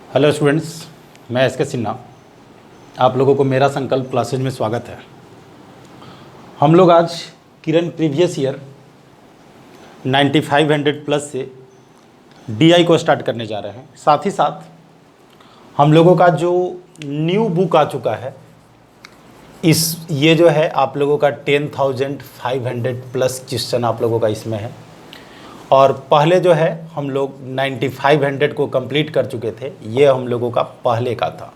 Hello students, मैं S के सिन्हा। आप लोगों को मेरा संकल्प क्लासेज में स्वागत है। हम लोग आज किरण प्रीवियस ईयर 9500 प्लस से डीआई को स्टार्ट करने जा रहे हैं। साथ ही साथ हम लोगों का जो न्यू बुक आ चुका है, ये जो है आप लोगों का 10,500 प्लस क्वेश्चन आप लोगों का इसमें है। और पहले जो है हम लोग 9500 को कंप्लीट कर चुके थे। ये हम लोगों का पहले का था।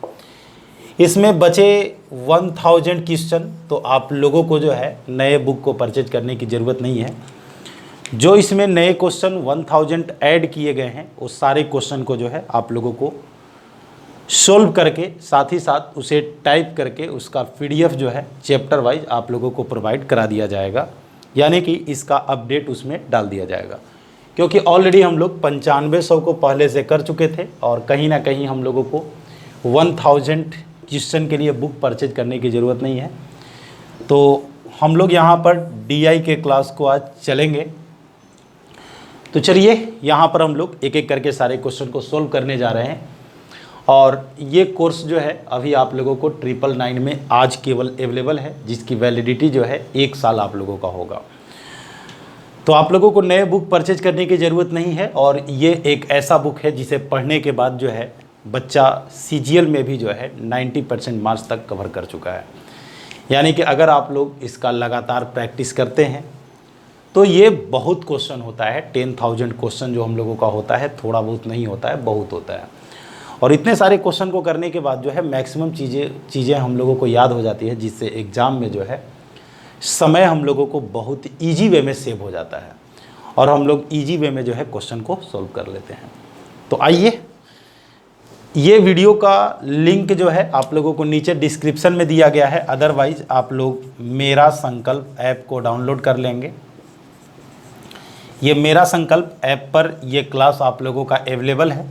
इसमें बचे 1000 क्वेश्चन, तो आप लोगों को जो है नए बुक को परचेज करने की ज़रूरत नहीं है। जो इसमें नए क्वेश्चन 1000 ऐड किए गए हैं, उस सारे क्वेश्चन को जो है आप लोगों को सोल्व करके, साथ ही साथ उसे टाइप करके उसका पीडीएफ जो है चैप्टर वाइज आप लोगों को प्रोवाइड करा दिया जाएगा, यानी कि इसका अपडेट उसमें डाल दिया जाएगा। क्योंकि ऑलरेडी हम लोग 9500 को पहले से कर चुके थे और कहीं ना कहीं हम लोगों को 1000 क्वेश्चन के लिए बुक परचेज करने की ज़रूरत नहीं है। तो हम लोग यहाँ पर डीआई के क्लास को आज चलेंगे। तो चलिए, यहाँ पर हम लोग एक एक करके सारे क्वेश्चन को सोल्व करने जा रहे हैं। और ये कोर्स जो है अभी आप लोगों को 999 में आज केवल अवेलेबल है, जिसकी वैलिडिटी जो है 1 साल आप लोगों का होगा। तो आप लोगों को नए बुक परचेज करने की ज़रूरत नहीं है। और ये एक ऐसा बुक है जिसे पढ़ने के बाद जो है बच्चा सीजीएल में भी जो है 90% मार्क्स तक कवर कर चुका है। यानी कि अगर आप लोग इसका लगातार प्रैक्टिस करते हैं तो ये बहुत क्वेश्चन होता है। 10,000 क्वेश्चन जो हम लोगों का होता है, थोड़ा बहुत नहीं होता है, बहुत होता है। और इतने सारे क्वेश्चन को करने के बाद जो है मैक्सिमम चीज़ें हम लोगों को याद हो जाती है, जिससे एग्ज़ाम में जो है समय हम लोगों को बहुत इजी वे में सेव हो जाता है और हम लोग इजी वे में जो है क्वेश्चन को सॉल्व कर लेते हैं। तो आइए, ये वीडियो का लिंक जो है आप लोगों को नीचे डिस्क्रिप्शन में दिया गया है। अदरवाइज आप लोग मेरा संकल्प ऐप को डाउनलोड कर लेंगे। ये मेरा संकल्प ऐप पर ये क्लास आप लोगों का अवेलेबल है,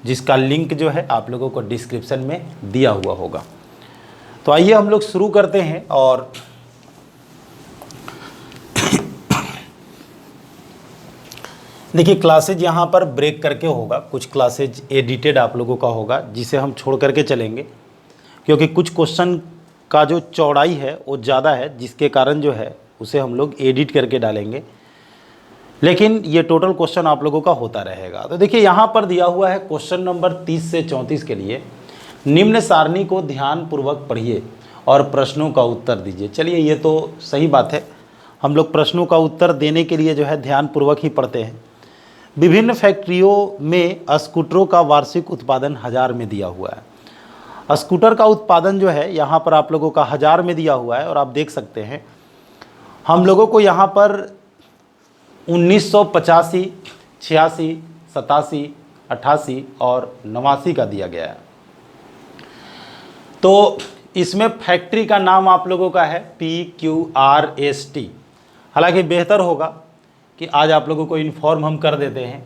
जिसका लिंक जो है आप लोगों को डिस्क्रिप्शन में दिया हुआ होगा। तो आइए हम लोग शुरू करते हैं। और देखिए, क्लासेज यहाँ पर ब्रेक करके होगा। कुछ क्लासेज एडिटेड आप लोगों का होगा, जिसे हम छोड़ करके चलेंगे, क्योंकि कुछ क्वेश्चन का जो चौड़ाई है वो ज़्यादा है, जिसके कारण जो है उसे हम लोग एडिट करके डालेंगे। लेकिन ये टोटल क्वेश्चन आप लोगों का होता रहेगा। तो देखिए, यहाँ पर दिया हुआ है क्वेश्चन नंबर 30 से 34 के लिए निम्न सारणी को ध्यानपूर्वक पढ़िए और प्रश्नों का उत्तर दीजिए। चलिए, ये तो सही बात है। हम लोग प्रश्नों का उत्तर देने के लिए जो है ध्यानपूर्वक ही पढ़ते हैं। विभिन्न फैक्ट्रियों में स्कूटरों का वार्षिक उत्पादन 1000 में दिया हुआ है। स्कूटर का उत्पादन जो है यहाँ पर आप लोगों का 1000 में दिया हुआ है। और आप देख सकते हैं हम लोगों को यहाँ पर 1985, 86, 87, 88 और 89 का दिया गया है। तो इसमें फैक्ट्री का नाम आप लोगों का है PQRST। हालांकि बेहतर होगा कि आज आप लोगों को इन्फॉर्म हम कर देते हैं।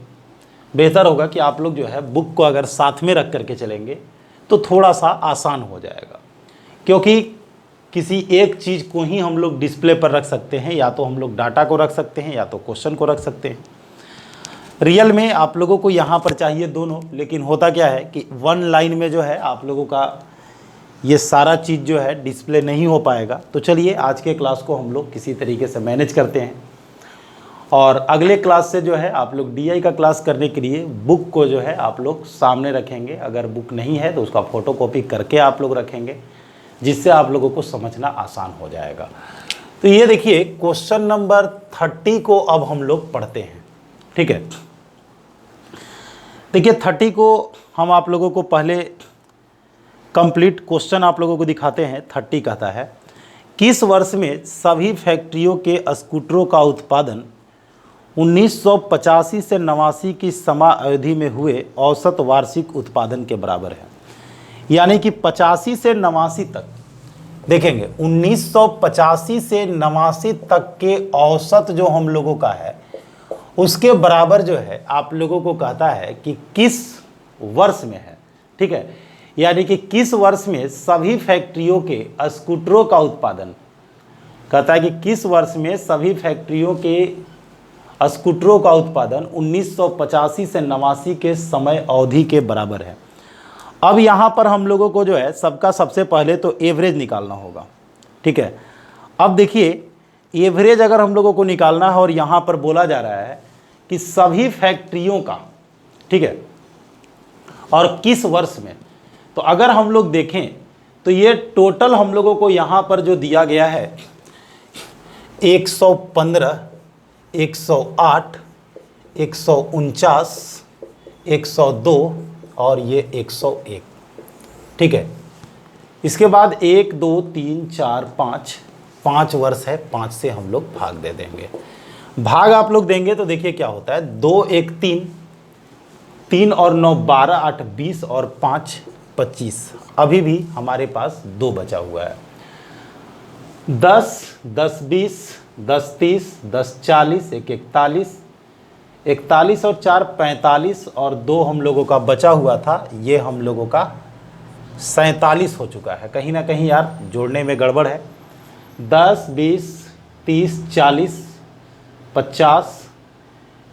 बेहतर होगा कि आप लोग जो है बुक को अगर साथ में रख करके चलेंगे तो थोड़ा सा आसान हो जाएगा, क्योंकि किसी एक चीज़ को ही हम लोग डिस्प्ले पर रख सकते हैं। या तो हम लोग डाटा को रख सकते हैं या तो क्वेश्चन को रख सकते हैं। रियल में आप लोगों को यहाँ पर चाहिए दोनों, लेकिन होता क्या है कि वन लाइन में जो है आप लोगों का ये सारा चीज़ जो है डिस्प्ले नहीं हो पाएगा। तो चलिए, आज के क्लास को हम लोग किसी तरीके से मैनेज करते हैं। और अगले क्लास से जो है आप लोग डीआई का क्लास करने के लिए बुक को जो है आप लोग सामने रखेंगे। अगर बुक नहीं है तो उसका फ़ोटोकॉपी करके आप लोग रखेंगे, जिससे आप लोगों को समझना आसान हो जाएगा। तो ये देखिए, क्वेश्चन नंबर 30 को अब हम लोग पढ़ते हैं। ठीक है, देखिए 30 को हम आप लोगों को पहले कंप्लीट क्वेश्चन आप लोगों को दिखाते हैं। 30 कहता है, किस वर्ष में सभी फैक्ट्रियों के स्कूटरों का उत्पादन 1985 से 89 की समयावधि में हुए औसत वार्षिक उत्पादन के बराबर है। यानी कि 85 से 89 तक देखेंगे, 1985 से 89 तक के औसत जो हम लोगों का है उसके बराबर जो है आप लोगों को कहता है कि किस वर्ष में है। ठीक है, यानी कि किस वर्ष में सभी फैक्ट्रियों के स्कूटरों का उत्पादन, कहता है कि किस वर्ष में सभी फैक्ट्रियों के स्कूटरों का उत्पादन 1985 से 89 के समय अवधि के बराबर है। अब यहाँ पर हम लोगों को जो है सबका सबसे पहले तो एवरेज निकालना होगा, ठीक है। अब देखिए एवरेज अगर हम लोगों को निकालना है और यहाँ पर बोला जा रहा है कि सभी फैक्ट्रियों का, ठीक है, और किस वर्ष में, तो अगर हम लोग देखें तो ये टोटल हम लोगों को यहाँ पर जो दिया गया है 115, 108, 149, 102 और ये 101, ठीक है। इसके बाद 1 2 3 4 5 वर्ष है, 5 से हम लोग भाग दे देंगे। भाग आप लोग देंगे तो देखिए क्या होता है, 2 1 3, 3 और 9 12, 8 20 और 5 25। अभी भी हमारे पास 2 बचा हुआ है। 10 10 20, 10 30, 10 40, 1 41, 41 और 4 45 और 2 हम लोगों का बचा हुआ था, ये हम लोगों का 47 हो चुका है। कहीं ना कहीं यार जोड़ने में गड़बड़ है। 10 20 30 40 50,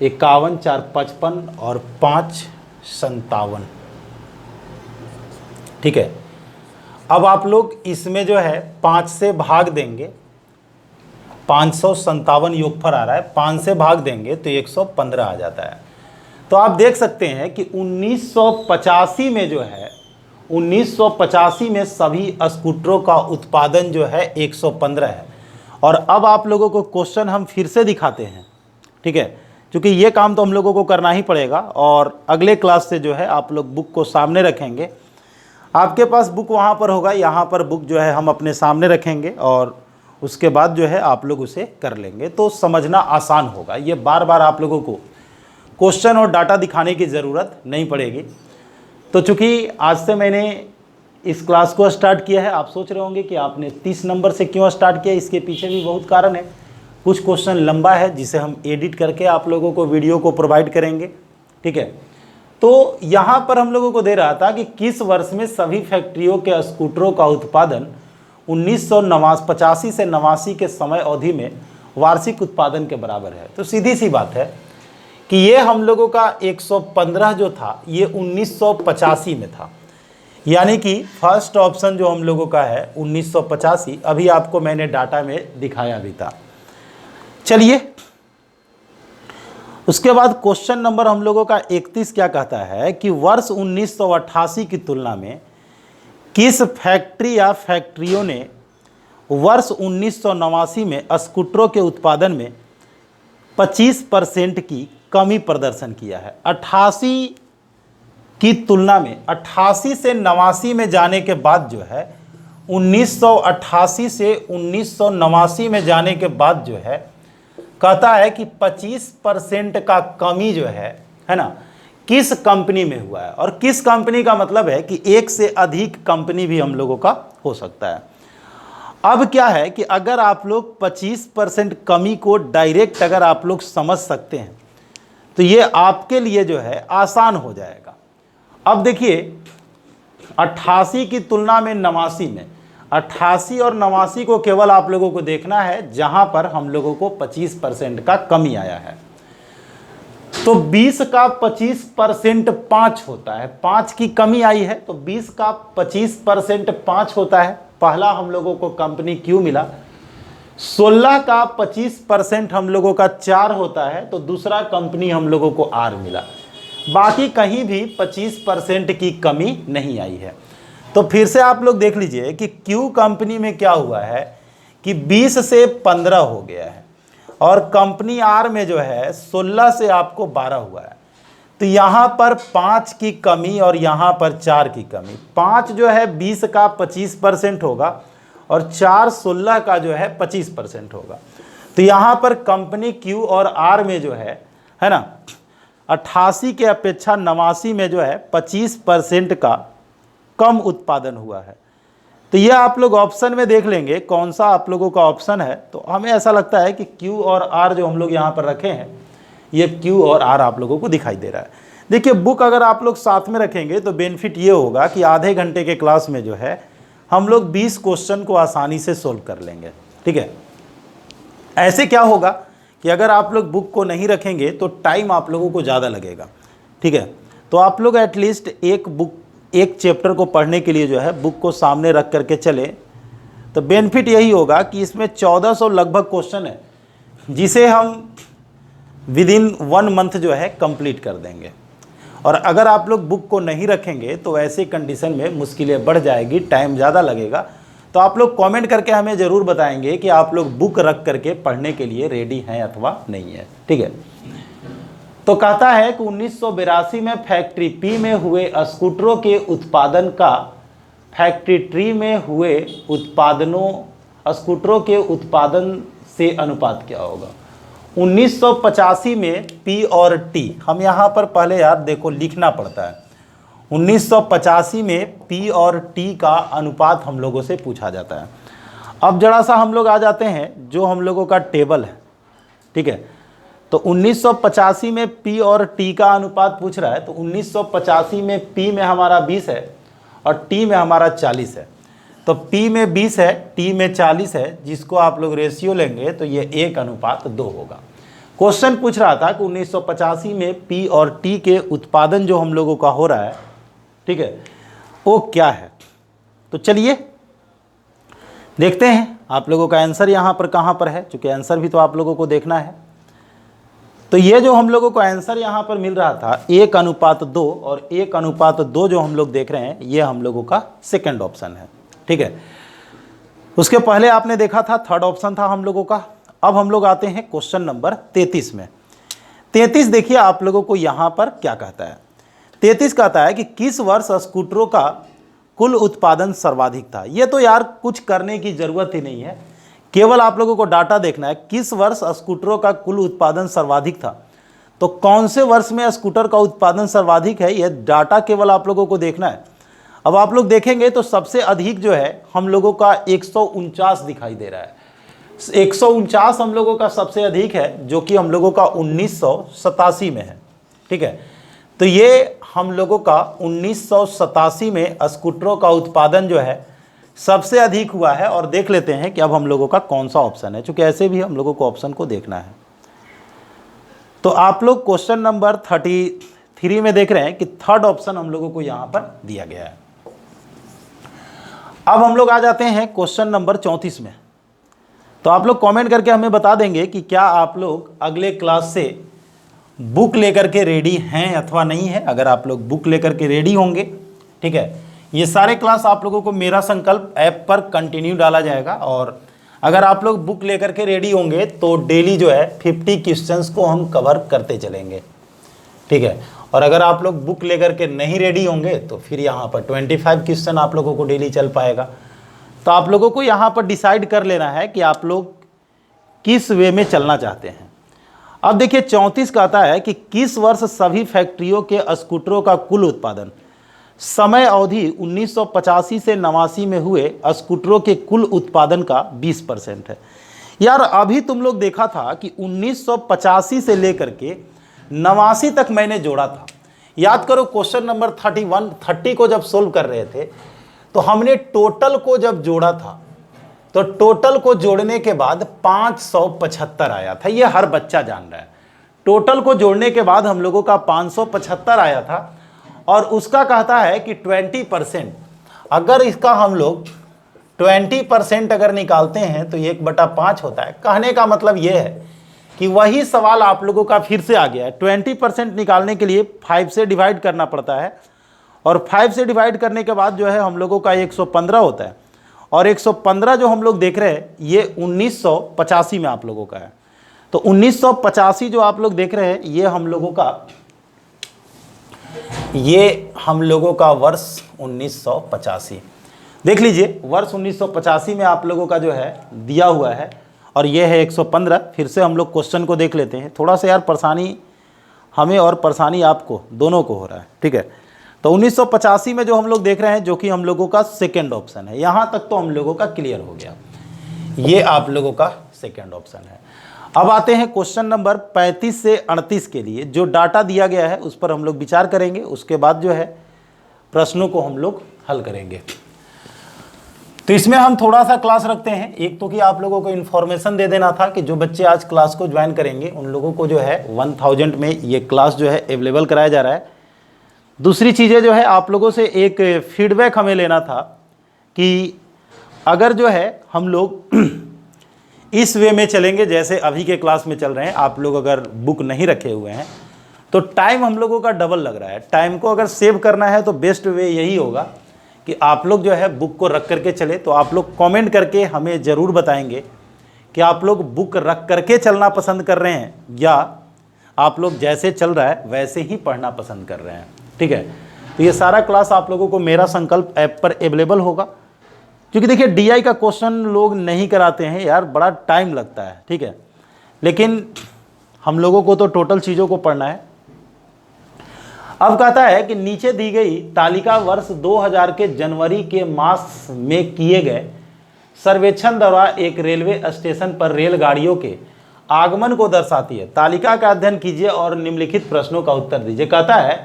51, 4 55 और 5 57, ठीक है। अब आप लोग इसमें जो है 5 से भाग देंगे, 557 योगफल आ रहा है, 5 से भाग देंगे तो 115 आ जाता है। तो आप देख सकते हैं कि 1985 में जो है 1985 में सभी स्कूटरों का उत्पादन जो है 115 है। और अब आप लोगों को क्वेश्चन हम फिर से दिखाते हैं, ठीक है, क्योंकि ये काम तो हम लोगों को करना ही पड़ेगा। और अगले क्लास से जो है आप लोग बुक को सामने रखेंगे, आपके पास बुक वहाँ पर होगा, यहाँ पर बुक जो है हम अपने सामने रखेंगे और उसके बाद जो है आप लोग उसे कर लेंगे तो समझना आसान होगा। ये बार बार आप लोगों को क्वेश्चन और डाटा दिखाने की ज़रूरत नहीं पड़ेगी। तो चूँकि आज से मैंने इस क्लास को स्टार्ट किया है, आप सोच रहे होंगे कि आपने 30 नंबर से क्यों स्टार्ट किया, इसके पीछे भी बहुत कारण है। कुछ क्वेश्चन लंबा है जिसे हम एडिट करके आप लोगों को वीडियो को प्रोवाइड करेंगे, ठीक है। तो यहाँ पर हम लोगों को दे रहा था कि किस वर्ष में सभी फैक्ट्रियों के स्कूटरों का उत्पादन 1985 से 89 के समय अवधि में वार्षिक उत्पादन के बराबर है। तो सीधी सी बात है कि ये हम लोगों का 115 जो था ये 1985 में था, यानी कि फर्स्ट ऑप्शन जो हम लोगों का है 1985, अभी आपको मैंने डाटा में दिखाया भी था। चलिए उसके बाद क्वेश्चन नंबर हम लोगों का 31 क्या कहता है कि वर्ष 1988 की तुलना में किस फैक्ट्री या फैक्ट्रियों ने वर्ष 1989 में स्कूटरों के उत्पादन में 25% की कमी प्रदर्शन किया है। 88 की तुलना में 88 से 89 में जाने के बाद जो है 1988 से 1989 में जाने के बाद जो है कहता है कि 25% का कमी जो है ना, किस कंपनी में हुआ है। और किस कंपनी का मतलब है कि एक से अधिक कंपनी भी हम लोगों का हो सकता है। अब क्या है कि अगर आप लोग 25% कमी को डायरेक्ट अगर आप लोग समझ सकते हैं तो ये आपके लिए जो है आसान हो जाएगा। अब देखिए 88 की तुलना में 89 में, 88 और 89 को केवल आप लोगों को देखना है जहां पर हम लोगों को 25% का कमी आया है। तो 20 का 25% 5 होता है, 5 की कमी आई है तो 20 का 25% 5 होता है। पहला हम लोगों को कंपनी क्यू मिला। 16 का 25% हम लोगों का 4 होता है तो दूसरा कंपनी हम लोगों को आर मिला। बाकी कहीं भी 25% की कमी नहीं आई है। तो फिर से आप लोग देख लीजिए कि क्यू कंपनी में क्या हुआ है कि 20 से 15 हो गया है और कंपनी आर में जो है 16 से आपको 12 हुआ है। तो यहाँ पर 5 की कमी और यहाँ पर 4 की कमी। 5 जो है 20 का 25% होगा और 4 16 का जो है 25% होगा। तो यहाँ पर कंपनी क्यू और आर में जो है ना 88 के अपेक्षा 89 में जो है 25% का कम उत्पादन हुआ है। तो ये आप लोग ऑप्शन में देख लेंगे कौन सा आप लोगों का ऑप्शन है। तो हमें ऐसा लगता है कि क्यू और आर जो हम लोग यहाँ पर रखे हैं ये क्यू और आर आप लोगों को दिखाई दे रहा है। देखिए बुक अगर आप लोग साथ में रखेंगे तो बेनिफिट ये होगा कि आधे घंटे के क्लास में जो है हम लोग 20 क्वेश्चन को आसानी से सोल्व कर लेंगे, ठीक है। ऐसे क्या होगा कि अगर आप लोग बुक को नहीं रखेंगे तो टाइम आप लोगों को ज़्यादा लगेगा, ठीक है। तो आप लोग एटलीस्ट एक बुक एक चैप्टर को पढ़ने के लिए जो है बुक को सामने रख करके चले तो बेनिफिट यही होगा कि इसमें 1400 लगभग क्वेश्चन है जिसे हम विद इन 1 मंथ जो है कंप्लीट कर देंगे। और अगर आप लोग बुक को नहीं रखेंगे तो ऐसे कंडीशन में मुश्किलें बढ़ जाएगी, टाइम ज़्यादा लगेगा। तो आप लोग कमेंट करके हमें ज़रूर बताएंगे कि आप लोग बुक रख करके पढ़ने के लिए रेडी हैं अथवा नहीं है। ठीक है, तो कहता है कि 1982 में फैक्ट्री पी में हुए स्कूटरों के उत्पादन का फैक्ट्री ट्री में हुए स्कूटरों के उत्पादन से अनुपात क्या होगा। 1985 में पी और टी, हम यहाँ पर पहले यार देखो लिखना पड़ता है। 1985 में पी और टी का अनुपात हम लोगों से पूछा जाता है। अब जरा सा हम लोग आ जाते हैं जो हम लोगों का टेबल है। ठीक है, तो 1985 में पी और टी का अनुपात पूछ रहा है। तो 1985 में पी में हमारा 20 है और टी में हमारा 40 है। तो पी में 20 है, टी में 40 है, जिसको आप लोग रेशियो लेंगे तो ये 1:2 होगा। क्वेश्चन पूछ रहा था कि 1985 में पी और टी के उत्पादन जो हम लोगों का हो रहा है, ठीक है, वो क्या है। तो चलिए देखते हैं आप लोगों का आंसर यहाँ पर कहाँ पर है, क्योंकि आंसर भी तो आप लोगों को देखना है। तो ये जो हम लोगों को आंसर यहाँ पर मिल रहा था 1:2 और 1:2 जो हम लोग देख रहे हैं ये हम लोगों का सेकंड ऑप्शन है। ठीक है, उसके पहले आपने देखा था थर्ड ऑप्शन था हम लोगों का। अब हम लोग आते हैं क्वेश्चन नंबर 33 में। 33 देखिए आप लोगों को यहाँ पर क्या कहता है। 33 कहता है कि किस वर्ष स्कूटरों का कुल उत्पादन सर्वाधिक था। ये तो यार कुछ करने की ज़रूरत ही नहीं है, केवल आप लोगों को डाटा देखना है। किस वर्ष स्कूटरों का कुल उत्पादन सर्वाधिक था, तो कौन से वर्ष में स्कूटर का उत्पादन सर्वाधिक है, यह डाटा केवल आप लोगों को देखना है। अब आप लोग देखेंगे तो सबसे अधिक जो है हम लोगों का 149 दिखाई दे रहा है। 149 हम लोगों का सबसे अधिक है, जो कि हम लोगों का 1987 में है। ठीक है, तो ये हम लोगों का 1987 में स्कूटरों का उत्पादन जो है सबसे अधिक हुआ है। और देख लेते हैं कि अब हम लोगों का कौन सा ऑप्शन है, क्योंकि ऐसे भी हम लोगों को ऑप्शन को देखना है। तो आप लोग क्वेश्चन नंबर 33 में देख रहे हैं कि थर्ड ऑप्शन हम लोगों को यहाँ पर दिया गया है। अब हम लोग आ जाते हैं क्वेश्चन नंबर 34 में। तो आप लोग कमेंट करके हमें बता देंगे कि क्या आप लोग अगले क्लास से बुक लेकर के रेडी हैं अथवा नहीं है। अगर आप लोग बुक लेकर के रेडी होंगे, ठीक है, ये सारे क्लास आप लोगों को मेरा संकल्प ऐप पर कंटिन्यू डाला जाएगा। और अगर आप लोग बुक लेकर के रेडी होंगे तो डेली जो है 50 क्वेश्चंस को हम कवर करते चलेंगे। ठीक है, और अगर आप लोग बुक लेकर के नहीं रेडी होंगे तो फिर यहाँ पर 25 क्वेश्चन आप लोगों को डेली चल पाएगा। तो आप लोगों को यहाँ पर डिसाइड कर लेना है कि आप लोग किस वे में चलना चाहते हैं। अब देखिए 34 कहता है कि किस वर्ष सभी फैक्ट्रियों के स्कूटरों का कुल उत्पादन, समय अवधि 1985 से 89 में हुए स्कूटरों के कुल उत्पादन का 20% है। यार अभी तुम लोग देखा था कि 1985 से लेकर के 89 तक मैंने जोड़ा था। याद करो क्वेश्चन नंबर 30 को जब सोल्व कर रहे थे तो हमने टोटल को जब जोड़ा था तो टोटल को जोड़ने के बाद 575 आया था। ये हर बच्चा जान रहा है। टोटल को जोड़ने के बाद हम लोगों का 575 आया था। और उसका कहता है कि 20%, अगर इसका हम लोग 20% अगर निकालते हैं तो 1/5 होता है। कहने का मतलब ये है कि वही सवाल आप लोगों का फिर से आ गया है। 20% निकालने के लिए 5 से डिवाइड करना पड़ता है और 5 से डिवाइड करने के बाद जो है हम लोगों का 115 होता है। और 115 जो हम लोग देख रहे हैं ये 1985 में आप लोगों का है। तो 1985 जो आप लोग देख रहे हैं ये हम लोगों का वर्ष 1985 देख लीजिए। वर्ष 1985 में आप लोगों का जो है दिया हुआ है और ये है 115। फिर से हम लोग क्वेश्चन को देख लेते हैं। थोड़ा सा यार परेशानी हमें और परेशानी आपको दोनों को हो रहा है। ठीक है, तो 1985 में जो हम लोग देख रहे हैं जो कि हम लोगों का सेकंड ऑप्शन है। यहाँ तक तो हम लोगों का क्लियर हो गया, ये आप लोगों का सेकंड ऑप्शन है। अब आते हैं क्वेश्चन नंबर 35 से 38 के लिए। जो डाटा दिया गया है उस पर हम लोग विचार करेंगे, उसके बाद जो है प्रश्नों को हम लोग हल करेंगे। तो इसमें हम थोड़ा सा क्लास रखते हैं। एक तो कि आप लोगों को इन्फॉर्मेशन दे देना था कि जो बच्चे आज क्लास को ज्वाइन करेंगे उन लोगों को जो है 1000 में ये क्लास जो है अवेलेबल कराया जा रहा है। दूसरी चीज़ें जो है आप लोगों से एक फीडबैक हमें लेना था कि अगर जो है हम लोग इस वे में चलेंगे जैसे अभी के क्लास में चल रहे हैं, आप लोग अगर बुक नहीं रखे हुए हैं तो टाइम हम लोगों का डबल लग रहा है। टाइम को अगर सेव करना है तो बेस्ट वे यही होगा कि आप लोग जो है बुक को रख करके चले। तो आप लोग कमेंट करके हमें ज़रूर बताएंगे कि आप लोग बुक रख करके चलना पसंद कर रहे हैं या आप लोग जैसे चल रहा है वैसे ही पढ़ना पसंद कर रहे हैं। ठीक है, तो ये सारा क्लास आप लोगों को मेरा संकल्प ऐप पर अवेलेबल होगा, क्योंकि देखिए डीआई का क्वेश्चन लोग नहीं कराते हैं यार, बड़ा टाइम लगता है। ठीक है, लेकिन हम लोगों को तो टोटल चीज़ों को पढ़ना है। अब कहता है कि नीचे दी गई तालिका वर्ष 2000 के जनवरी के मास में किए गए सर्वेक्षण द्वारा एक रेलवे स्टेशन पर रेलगाड़ियों के आगमन को दर्शाती है। तालिका का अध्ययन कीजिए और निम्नलिखित प्रश्नों का उत्तर दीजिए। कहता है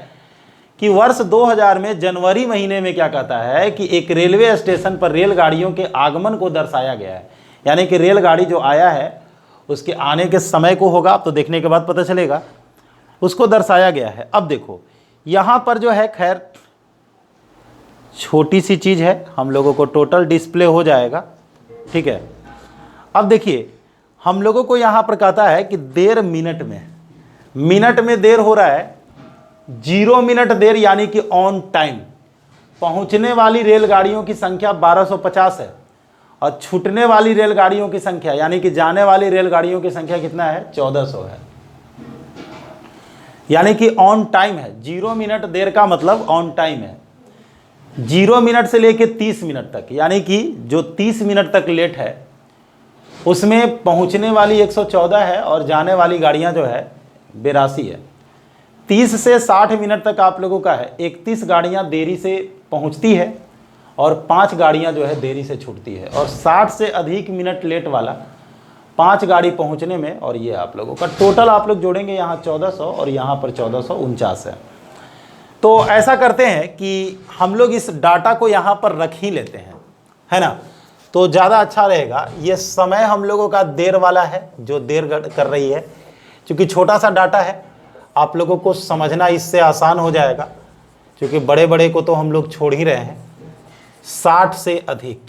कि वर्ष 2000 में जनवरी महीने में क्या कहता है कि एक रेलवे स्टेशन पर रेलगाड़ियों के आगमन को दर्शाया गया है, यानी कि रेलगाड़ी जो आया है उसके आने के समय को होगा, तो देखने के बाद पता चलेगा, उसको दर्शाया गया है। अब देखो यहाँ पर जो है खैर छोटी सी चीज़ है, हम लोगों को टोटल डिस्प्ले हो जाएगा। ठीक है, अब देखिए हम लोगों को यहाँ पर कहता है कि देर मिनट में देर हो रहा है 0 मिनट देर, यानी कि ऑन टाइम। पहुँचने वाली रेलगाड़ियों की संख्या 1250 है और छूटने वाली रेलगाड़ियों की संख्या यानी कि जाने वाली रेलगाड़ियों की संख्या कितना है, 1400 है, यानी कि ऑन टाइम है। 0 मिनट देर का मतलब ऑन टाइम है। 0 मिनट से लेके 30 मिनट तक, यानी कि जो 30 मिनट तक लेट है उसमें पहुंचने वाली 114 है और जाने वाली गाड़ियां जो है 82 है। 30 से 60 मिनट तक आप लोगों का है, 31 गाड़ियां देरी से पहुंचती है और 5 गाड़ियां जो है देरी से छूटती है, और 60 से अधिक मिनट लेट वाला 5 गाड़ी पहुंचने में, और ये आप लोगों का टोटल आप लोग जोड़ेंगे यहाँ 1400 और यहाँ पर 1449 है। तो ऐसा करते हैं कि हम लोग इस डाटा को यहाँ पर रख ही लेते हैं, है ना, तो ज़्यादा अच्छा रहेगा। ये समय हम लोगों का देर वाला है जो देर कर रही है, क्योंकि छोटा सा डाटा है, आप लोगों को समझना इससे आसान हो जाएगा, क्योंकि बड़े बड़े को तो हम लोग छोड़ ही रहे हैं। 60 से अधिक,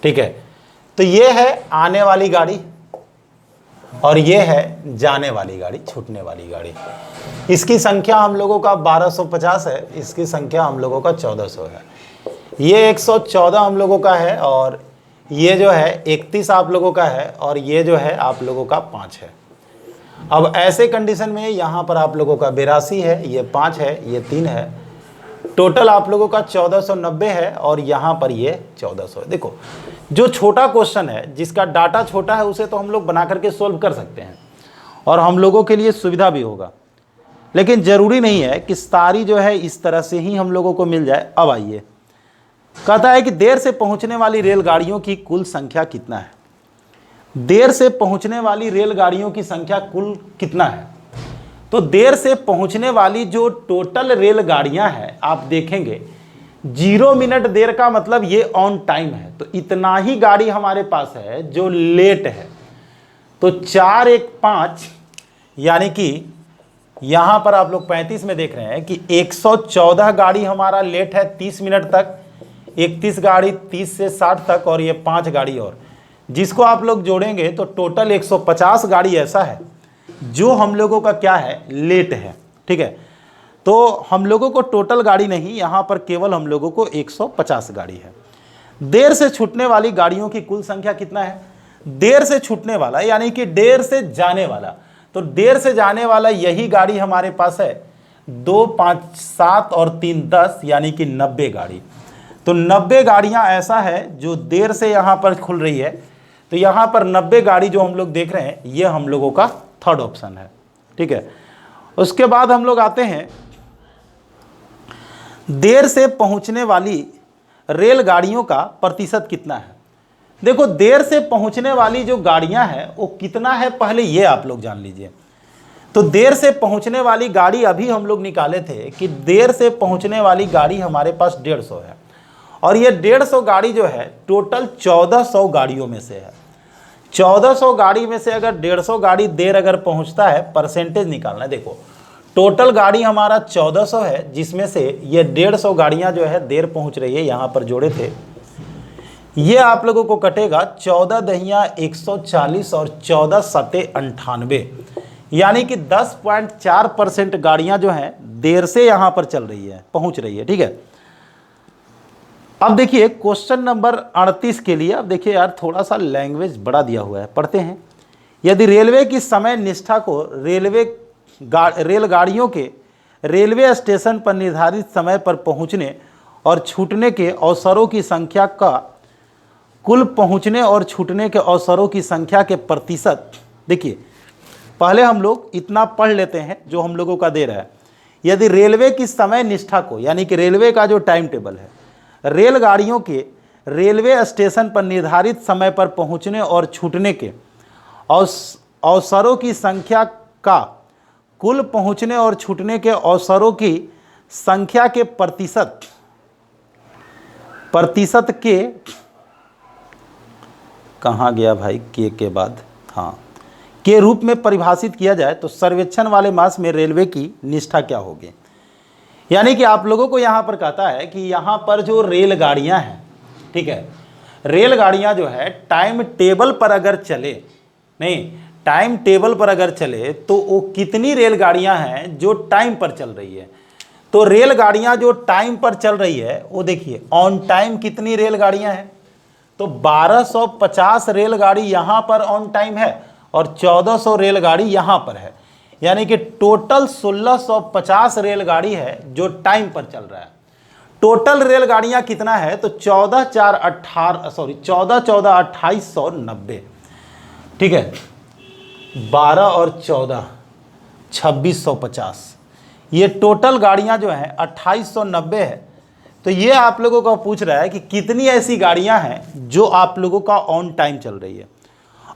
ठीक है, तो ये है आने वाली गाड़ी और ये है जाने वाली गाड़ी, छूटने वाली गाड़ी। इसकी संख्या हम लोगों का 1250 है, इसकी संख्या हम लोगों का 1400 है। ये 114 हम लोगों का है और ये जो है 31 आप लोगों का है और ये जो है आप लोगों का 5 है। अब ऐसे कंडीशन में यहाँ पर आप लोगों का 82 है, ये 5 है, ये 3 है, टोटल आप लोगों का 1490 है और यहाँ पर ये 1400 है। देखो जो छोटा क्वेश्चन है, जिसका डाटा छोटा है, उसे तो हम लोग बना करके सोल्व कर सकते हैं और हम लोगों के लिए सुविधा भी होगा, लेकिन ज़रूरी नहीं है कि सारी जो है इस तरह से ही हम लोगों को मिल जाए। अब आइए, कहता है कि देर से पहुंचने वाली रेलगाड़ियों की कुल संख्या कितना है। देर से पहुंचने वाली रेलगाड़ियों की संख्या कुल कितना है, तो देर से पहुंचने वाली जो टोटल रेलगाड़ियां हैं आप देखेंगे 0 मिनट देर का मतलब ये ऑन टाइम है, तो इतना ही गाड़ी हमारे पास है जो लेट है। तो 4 1 5 यानी कि यहां पर आप लोग 35 में देख रहे हैं कि 114 गाड़ी हमारा लेट है 30 मिनट तक, 31 गाड़ी 30 से 60 तक और ये 5 गाड़ी और, जिसको आप लोग जोड़ेंगे तो टोटल 150 गाड़ी ऐसा है जो हम लोगों का क्या है, लेट है। ठीक है, तो हम लोगों को टोटल गाड़ी नहीं, यहाँ पर केवल हम लोगों को 150 गाड़ी है। देर से छूटने वाली गाड़ियों की कुल संख्या कितना है। देर से छूटने वाला यानी कि देर से जाने वाला, तो देर से जाने वाला यही गाड़ी हमारे पास है 2 5 7 और 3 10 यानी कि 90 गाड़ी। तो 90 गाड़ियां ऐसा है जो देर से यहाँ पर खुल रही है, तो यहाँ पर 90 गाड़ी जो हम लोग देख रहे हैं ये हम लोगों का थर्ड ऑप्शन है। ठीक है, उसके बाद हम लोग आते हैं देर से पहुंचने वाली रेलगाड़ियों का प्रतिशत कितना है। देखो देर से पहुंचने वाली जो गाड़ियां हैं वो कितना है, पहले ये आप लोग जान लीजिए। तो देर से पहुंचने वाली गाड़ी अभी हम लोग निकाले थे कि देर से पहुंचने वाली गाड़ी हमारे पास 150 है और ये 150 गाड़ी जो है टोटल 1400 गाड़ियों में से है। 1400 गाड़ी में से अगर 150 गाड़ी देर अगर पहुंचता है, परसेंटेज निकालना है। देखो टोटल गाड़ी हमारा 1400 है, जिसमें से ये 150 गाड़ियां जो है देर पहुंच रही है, यहां पर जोड़े थे। ये आप लोगों को कटेगा 14 दहिया 140 और 14 सते 98, यानी कि 10.4% गाड़ियां जो हैं देर से यहां पर चल रही है, पहुंच रही है। ठीक है, अब देखिए क्वेश्चन नंबर 38 के लिए। अब देखिए यार, थोड़ा सा लैंग्वेज बड़ा दिया हुआ है, पढ़ते हैं। यदि रेलवे की समय निष्ठा को रेलगाड़ियों के रेलवे स्टेशन पर निर्धारित समय पर पहुंचने और छूटने के अवसरों की संख्या का कुल पहुंचने और छूटने के अवसरों की संख्या के प्रतिशत, देखिए पहले हम लोग इतना पढ़ लेते हैं जो हम लोगों का दे रहा है। यदि रेलवे की समय निष्ठा को, यानी कि रेलवे का जो टाइम टेबल है, रेलगाड़ियों के रेलवे स्टेशन पर निर्धारित समय पर पहुंचने और छूटने के अवसरों की संख्या का कुल पहुंचने और छूटने के अवसरों की संख्या के प्रतिशत के, कहाँ गया भाई के बाद, हाँ, के रूप में परिभाषित किया जाए तो सर्वेक्षण वाले मास में रेलवे की निष्ठा क्या होगी। यानी कि आप लोगों को यहाँ पर कहता है कि यहाँ पर जो रेलगाड़ियाँ हैं, ठीक है, रेलगाड़ियाँ जो है टाइम टेबल पर अगर चले, नहीं टाइम टेबल पर अगर चले तो वो कितनी रेलगाड़ियाँ हैं जो टाइम पर चल रही है। तो रेलगाड़ियाँ जो टाइम पर चल रही है वो देखिए ऑन टाइम कितनी रेलगाड़ियाँ हैं, तो 1250 रेलगाड़ी यहाँ पर ऑन टाइम है और 1400 रेलगाड़ी यहाँ पर है, यानी कि टोटल 1650 रेलगाड़ी है जो टाइम पर चल रहा है। टोटल रेलगाड़ियाँ कितना है, तो 14 ठीक है, 12 और 14 2650, ये टोटल गाड़ियाँ जो हैं 2890 है। तो ये आप लोगों का पूछ रहा है कि कितनी ऐसी गाड़ियाँ हैं जो आप लोगों का ऑन टाइम चल रही है।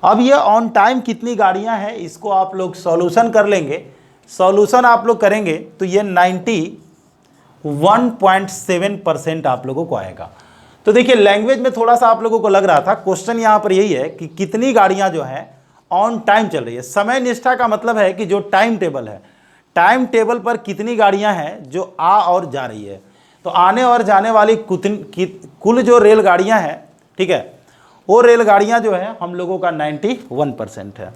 अब ये ऑन टाइम कितनी गाड़ियाँ हैं, इसको आप लोग सॉल्यूशन कर लेंगे। सॉल्यूशन आप लोग करेंगे तो ये 91.7% आप लोगों को आएगा। तो देखिए लैंग्वेज में थोड़ा सा आप लोगों को लग रहा था, क्वेश्चन यहाँ पर यही है कि कितनी गाड़ियाँ जो हैं ऑन टाइम चल रही है। समय निष्ठा का मतलब है कि जो टाइम टेबल है, टाइम टेबल पर कितनी गाड़ियाँ हैं जो आ और जा रही है। तो आने और जाने वाली कुल जो रेलगाड़ियाँ हैं, ठीक है, वो रेलगाड़ियाँ जो है हम लोगों का 91% है।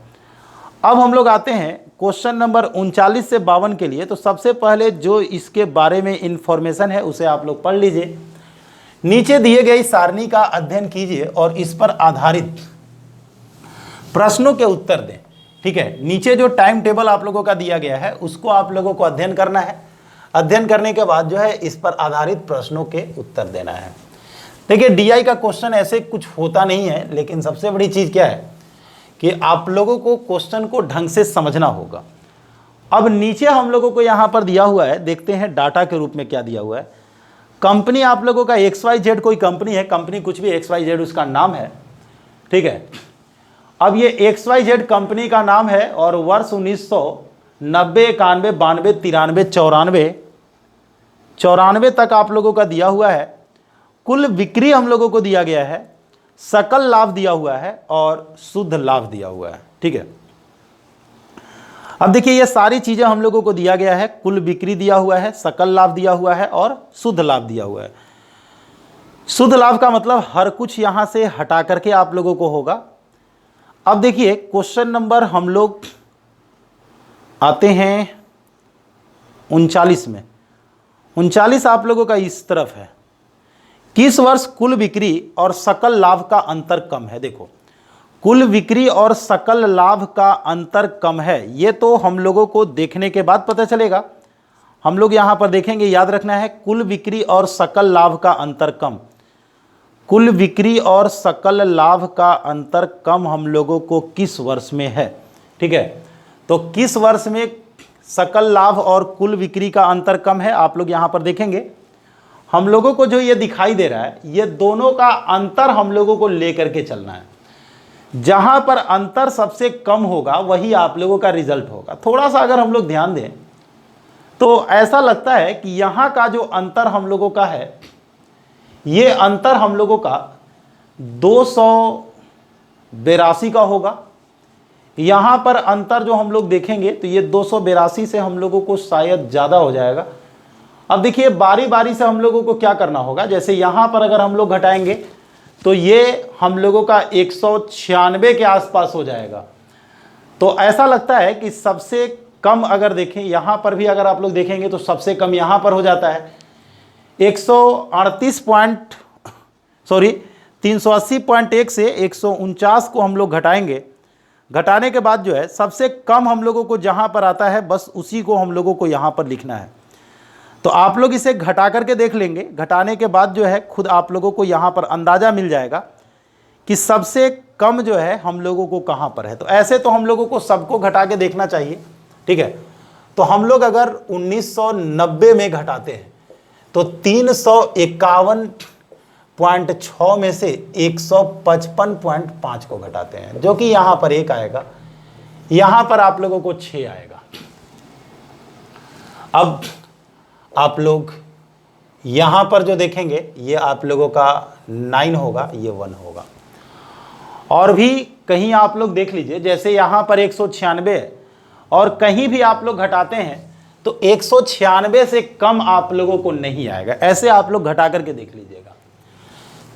अब हम लोग आते हैं क्वेश्चन नंबर 39 से 52 के लिए। तो सबसे पहले जो इसके बारे में इंफॉर्मेशन है उसे आप लोग पढ़ लीजिए। नीचे दिए गई सारणी का अध्ययन कीजिए और इस पर आधारित प्रश्नों के उत्तर दें। ठीक है, नीचे जो टाइम टेबल आप लोगों का दिया गया है उसको आप लोगों को अध्ययन करना है। अध्ययन करने के बाद जो है इस पर आधारित प्रश्नों के उत्तर देना है। देखिए डीआई का क्वेश्चन ऐसे कुछ होता नहीं है, लेकिन सबसे बड़ी चीज़ क्या है कि आप लोगों को क्वेश्चन को ढंग से समझना होगा। अब नीचे हम लोगों को यहाँ पर दिया हुआ है, देखते हैं डाटा के रूप में क्या दिया हुआ है। कंपनी आप लोगों का XYZ कोई कंपनी है, कंपनी कुछ भी XYZ उसका नाम है, ठीक है। अब ये XYZ कंपनी का नाम है और वर्ष 1990, 91, 92, 93, 94 तक आप लोगों का दिया हुआ है। कुल बिक्री हम लोगों को दिया गया है, सकल लाभ दिया हुआ है और शुद्ध लाभ दिया हुआ है, ठीक है। अब देखिए ये सारी चीजें हम लोगों को दिया गया है। कुल बिक्री दिया हुआ है, सकल लाभ दिया हुआ है और शुद्ध लाभ दिया हुआ है। शुद्ध लाभ का मतलब हर कुछ यहां से हटा करके आप लोगों को होगा। अब देखिए क्वेश्चन नंबर हम लोग आते हैं 39 में। 39 आप लोगों का इस तरफ है, किस वर्ष कुल बिक्री और सकल लाभ का अंतर कम है। देखो कुल बिक्री और सकल लाभ का अंतर कम है, ये तो हम लोगों को देखने के बाद पता चलेगा। हम लोग यहाँ पर देखेंगे, याद रखना है कुल बिक्री और सकल लाभ का अंतर कम। कुल बिक्री और सकल लाभ का अंतर कम हम लोगों को किस वर्ष में है, ठीक है। तो किस वर्ष में सकल लाभ और कुल बिक्री का अंतर कम है आप लोग यहाँ पर देखेंगे। हम लोगों को जो ये दिखाई दे रहा है, ये दोनों का अंतर हम लोगों को लेकर के चलना है। जहां पर अंतर सबसे कम होगा वही आप लोगों का रिजल्ट होगा। थोड़ा सा अगर हम लोग ध्यान दें तो ऐसा लगता है कि यहां का जो अंतर हम लोगों का है, ये अंतर हम लोगों का 282 का होगा। यहाँ पर अंतर जो हम लोग देखेंगे तो ये 282 से हम लोगों को शायद ज़्यादा हो जाएगा। अब देखिए बारी बारी से हम लोगों को क्या करना होगा, जैसे यहाँ पर अगर हम लोग घटाएंगे तो ये हम लोगों का 196 के आसपास हो जाएगा। तो ऐसा लगता है कि सबसे कम अगर देखें यहाँ पर भी अगर आप लोग देखेंगे तो सबसे कम यहाँ पर हो जाता है 380.1 से 149 को हम लोग घटाएंगे। घटाने के बाद जो है सबसे कम हम लोगों को जहाँ पर आता है बस उसी को हम लोगों को यहाँ पर लिखना है। तो आप लोग इसे घटा करके देख लेंगे। घटाने के बाद जो है खुद आप लोगों को यहाँ पर अंदाज़ा मिल जाएगा कि सबसे कम जो है हम लोगों को कहाँ पर है। तो ऐसे तो हम लोगों को सबको घटा के देखना चाहिए, ठीक है। तो हम लोग अगर 1990 में घटाते हैं तो 351.6 में से 155.5 को घटाते हैं, जो कि यहाँ पर 1 आएगा, यहाँ पर आप लोगों को 6 आएगा। अब आप लोग यहाँ पर जो देखेंगे ये आप लोगों का 9 होगा, ये 1 होगा। और भी कहीं आप लोग देख लीजिए, जैसे यहाँ पर 196 है और कहीं भी आप लोग घटाते हैं तो 196 से कम आप लोगों को नहीं आएगा। ऐसे आप लोग घटा करके देख लीजिएगा।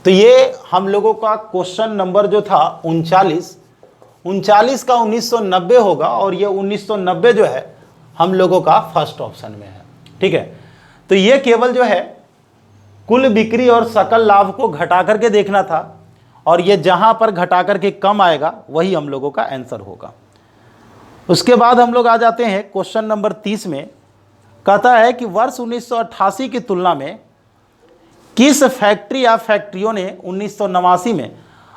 तो ये हम लोगों का क्वेश्चन नंबर जो था 39 का 1990 होगा और ये 1990 जो है हम लोगों का फर्स्ट ऑप्शन में है, ठीक है। तो ये केवल जो है कुल बिक्री और सकल लाभ को घटा करके देखना था और ये जहां पर घटा करके कम आएगा वही हम लोगों का आंसर होगा। उसके बाद हम लोग आ जाते हैं क्वेश्चन नंबर 30 में। कहता है कि वर्ष 1988 की तुलना में किस फैक्ट्री या फैक्ट्रियों ने 1989 में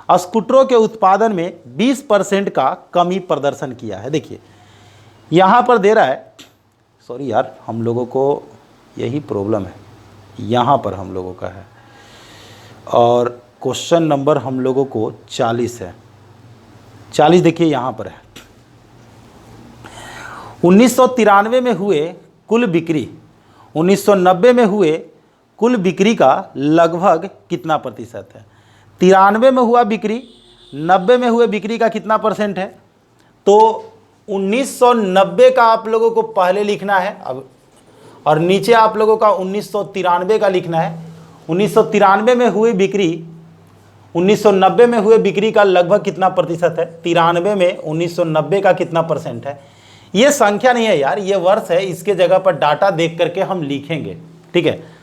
स्कूटरों के उत्पादन में 20% का कमी प्रदर्शन किया है। देखिए यहाँ पर दे रहा है, सॉरी यार हम लोगों को यही प्रॉब्लम है, यहाँ पर हम लोगों का है और क्वेश्चन नंबर हम लोगों को 40 है। 40 देखिए यहाँ पर है। 1993 में हुए कुल बिक्री 1990 में हुए कुल बिक्री का लगभग कितना प्रतिशत है। 93 में हुआ बिक्री, 90 में हुए बिक्री का कितना परसेंट है। तो 1990 का आप लोगों को पहले लिखना है अब, और नीचे आप लोगों का 1993 का लिखना है। 1993 में हुई बिक्री 1990 में हुए बिक्री का लगभग कितना प्रतिशत है। 93 में 1990 का कितना परसेंट है। ये संख्या नहीं है यार, ये वर्ष है। इसके जगह पर डाटा देख करके हम लिखेंगे, ठीक है।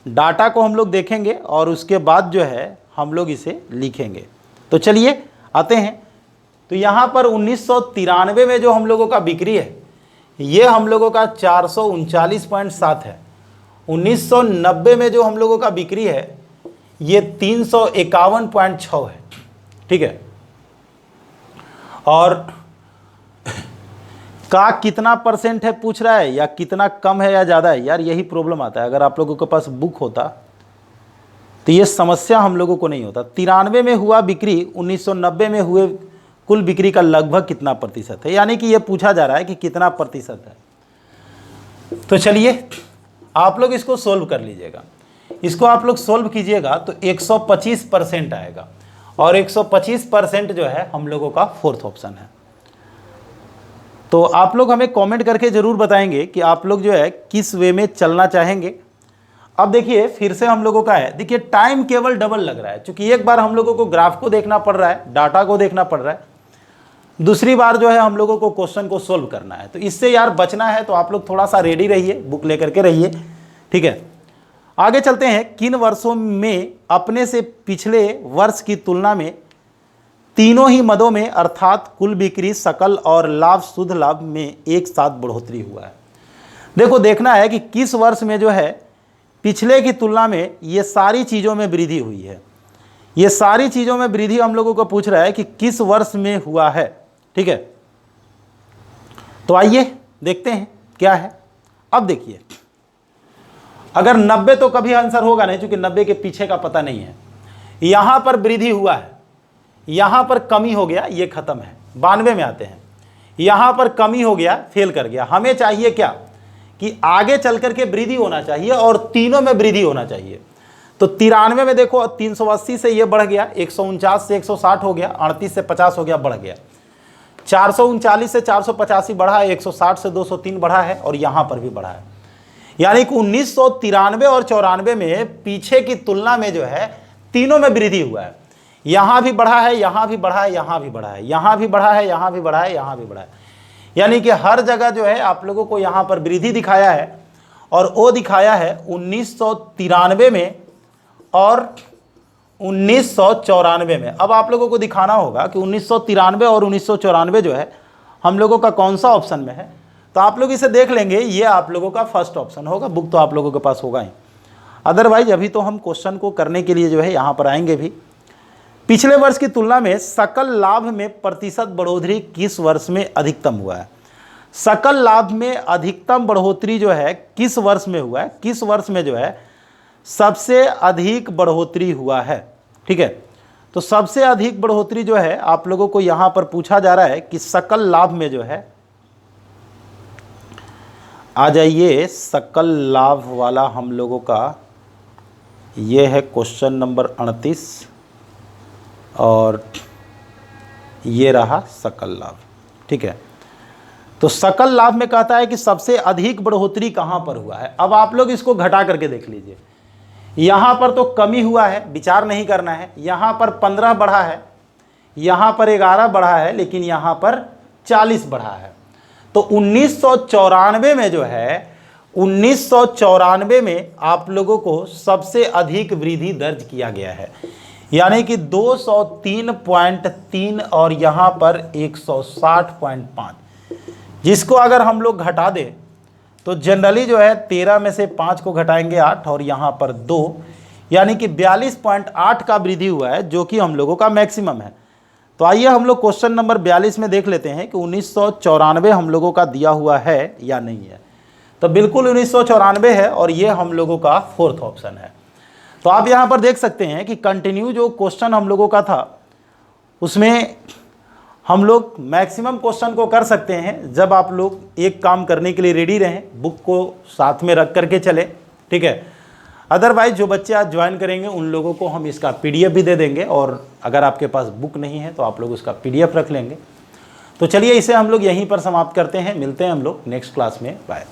डाटा को हम लोग देखेंगे और उसके बाद जो है हम लोग इसे लिखेंगे। तो चलिए आते हैं। तो यहाँ पर 1993 में जो हम लोगों का बिक्री है ये हम लोगों का 439.7 है। 1990 में जो हम लोगों का बिक्री है ये 351.6 है, ठीक है। और का कितना परसेंट है पूछ रहा है, या कितना कम है या ज़्यादा है। यार यही प्रॉब्लम आता है। अगर आप लोगों के पास बुक होता तो ये समस्या हम लोगों को नहीं होता। 93 में हुआ बिक्री 1990 में हुए कुल बिक्री का लगभग कितना प्रतिशत है, यानी कि ये पूछा जा रहा है कि कितना प्रतिशत है। तो चलिए आप लोग इसको सोल्व कर लीजिएगा। इसको आप लोग सोल्व कीजिएगा तो 125% आएगा और 125% जो है हम लोगों का फोर्थ ऑप्शन है। तो आप लोग हमें कमेंट करके ज़रूर बताएंगे कि आप लोग जो है किस वे में चलना चाहेंगे। अब देखिए फिर से हम लोगों का है, देखिए टाइम केवल डबल लग रहा है, क्योंकि एक बार हम लोगों को ग्राफ को देखना पड़ रहा है, डाटा को देखना पड़ रहा है, दूसरी बार जो है हम लोगों को क्वेश्चन को सोल्व करना है। तो इससे यार बचना है तो आप लोग थोड़ा सा रेडी रहिए, बुक लेकर के रहिए, ठीक है। आगे चलते हैं। किन वर्षों में अपने से पिछले वर्ष की तुलना में तीनों ही मदों में अर्थात कुल बिक्री, सकल और लाभ, शुद्ध लाभ में एक साथ बढ़ोतरी हुआ है। देखो देखना है कि किस वर्ष में जो है पिछले की तुलना में ये सारी चीज़ों में वृद्धि हुई है। ये सारी चीज़ों में वृद्धि हम लोगों को पूछ रहा है कि किस वर्ष में हुआ है, ठीक है। तो आइए देखते हैं क्या है। अब देखिए अगर 90 तो कभी आंसर होगा नहीं, क्योंकि 90 के पीछे का पता नहीं है। यहाँ पर वृद्धि हुआ है, यहाँ पर कमी हो गया, ये खत्म है। 92 में आते हैं, यहाँ पर कमी हो गया, फेल कर गया। हमें चाहिए क्या कि आगे चल करके वृद्धि होना चाहिए और तीनों में वृद्धि होना चाहिए। तो 93 में देखो 380 से ये बढ़ गया, 149 से 160 हो गया, 38 से 50 हो गया, बढ़ गया। 439 से 485 बढ़ा है, 160 से 203 बढ़ा है और यहाँ पर भी बढ़ा है। यानी कि 1993 और 94 में पीछे की तुलना में जो है तीनों में वृद्धि हुआ है। यहाँ भी बढ़ा है, यहाँ भी बढ़ा है, यहाँ भी बढ़ा है, यहाँ भी बढ़ा है, यहाँ भी बढ़ा है, यहाँ भी बढ़ा है। यानी कि हर जगह जो है आप लोगों को यहाँ पर वृद्धि दिखाया है और वो दिखाया है 1993 में और 1994 में। अब आप लोगों को दिखाना होगा कि 1993 और 1994 जो है हम लोगों का कौन सा ऑप्शन में है। तो आप लोग इसे देख लेंगे, ये आप लोगों का फर्स्ट ऑप्शन होगा। बुक तो आप लोगों के पास होगा ही, अदरवाइज अभी तो हम क्वेश्चन को करने के लिए जो है यहाँ पर आएंगे भी। पिछले वर्ष की तुलना में सकल लाभ में प्रतिशत बढ़ोतरी किस वर्ष में अधिकतम हुआ है? सकल लाभ में अधिकतम बढ़ोतरी जो है किस वर्ष में हुआ है? किस वर्ष में जो है सबसे अधिक बढ़ोतरी हुआ है? ठीक है, तो सबसे अधिक बढ़ोतरी जो है आप लोगों को यहां पर पूछा जा रहा है कि सकल लाभ में जो है, आ जाइए सकल लाभ वाला हम लोगों का ये है क्वेश्चन नंबर 38 और ये रहा सकल लाभ। ठीक है, तो सकल लाभ में कहता है कि सबसे अधिक बढ़ोतरी कहां पर हुआ है। अब आप लोग इसको घटा करके देख लीजिए, यहां पर तो कमी हुआ है, विचार नहीं करना है। यहां पर 15 बढ़ा है, यहां पर 11 बढ़ा है, लेकिन यहां पर 40 बढ़ा है। तो 1994 में जो है 1994 में आप लोगों को सबसे अधिक वृद्धि दर्ज किया गया है, यानी कि 203.3 और यहाँ पर 160.5, जिसको अगर हम लोग घटा दें तो जनरली जो है 13 में से 5 को घटाएंगे 8 और यहाँ पर 2, यानी कि 42.8 का वृद्धि हुआ है, जो कि हम लोगों का मैक्सिमम है। तो आइए हम लोग क्वेश्चन नंबर 42 में देख लेते हैं कि 1994 हम लोगों का दिया हुआ है या नहीं है। तो बिल्कुल 1994 है और ये हम लोगों का फोर्थ ऑप्शन है। तो आप यहाँ पर देख सकते हैं कि कंटिन्यू जो क्वेश्चन हम लोगों का था उसमें हम लोग मैक्सिमम क्वेश्चन को कर सकते हैं जब आप लोग एक काम करने के लिए रेडी रहें, बुक को साथ में रख करके चले। ठीक है, अदरवाइज जो बच्चे आज ज्वाइन करेंगे उन लोगों को हम इसका PDF भी दे देंगे, और अगर आपके पास बुक नहीं है तो आप लोग उसका PDF रख लेंगे। तो चलिए इसे हम लोग यहीं पर समाप्त करते हैं, मिलते हैं हम लोग नेक्स्ट क्लास में। बाय।